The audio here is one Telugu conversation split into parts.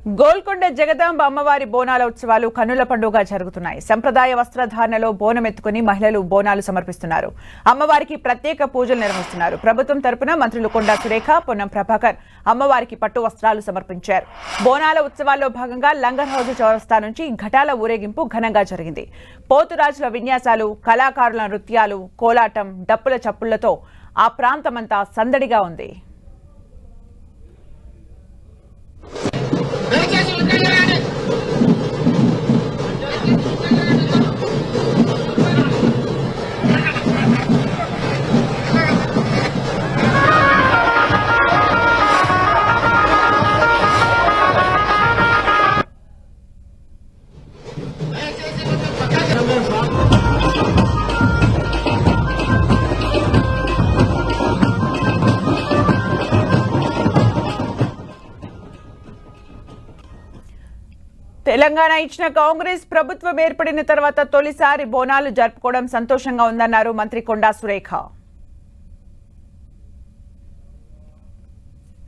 గోల్కొండ జగదాంబ అమ్మవారి బోనాల ఉత్సవాలు కన్నుల పండుగగా జరుగుతున్నాయి. సంప్రదాయ వస్త్రధారణలో బోనం ఎత్తుకుని మహిళలు బోనాలు సమర్పిస్తున్నారు. అమ్మవారికి ప్రత్యేక పూజలు నిర్వహిస్తున్నారు. ప్రభుత్వం తరపున మంత్రులు కొండా సురేఖ, పొన్నం ప్రభాకర్ అమ్మవారికి పట్టు వస్త్రాలు సమర్పించారు. బోనాల ఉత్సవాల్లో భాగంగా లంగర్ హౌజ్ చౌరస్తా నుంచి ఘటాల ఊరేగింపు ఘనంగా జరిగింది. పోతురాజుల విన్యాసాలు, కళాకారుల నృత్యాలు, కోలాటం, డప్పుల చప్పుళ్లతో ఆ ప్రాంతమంతా సందడిగా ఉంది. తెలంగాణ ఇచ్చిన కాంగ్రెస్ ప్రభుత్వం ఏర్పడిన తర్వాత తొలిసారి బోనాలు జరుపుకోవడం సంతోషంగా ఉందన్నారు మంత్రి కొండా సురేఖ.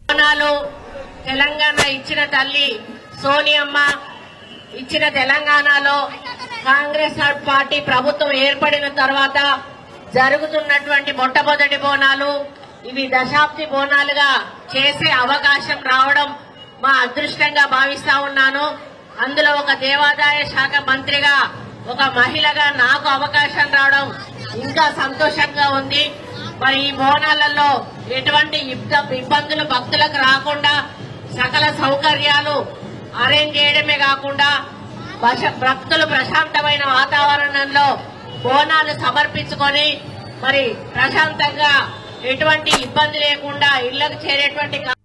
బోనాలు తెలంగాణ ఇచ్చిన తల్లి సోనియమ్మ ఇచ్చిన తెలంగాణలో కాంగ్రెస్ పార్టీ ప్రభుత్వం ఏర్పడిన తర్వాత జరుగుతున్నటువంటి మొట్టమొదటి బోనాలు ఇవి దశాబ్ది బోనాలుగా చేసే అవకాశం రావడం మా అదృష్టంగా భావిస్తా ఉన్నాను. అందులో ఒక దేవాదాయ శాఖ మంత్రిగా, ఒక మహిళగా నాకు అవకాశం రావడం ఇంకా సంతోషంగా ఉంది. మరి ఈ బోనాలలో ఎటువంటి ఇబ్బందులు భక్తులకు రాకుండా సకల సౌకర్యాలు అరేంజ్ చేయడమే కాకుండా భక్తులు ప్రశాంతమైన వాతావరణంలో బోనాలు సమర్పించుకొని మరి ప్రశాంతంగా ఎటువంటి ఇబ్బంది లేకుండా ఇళ్లకు చేరేటువంటి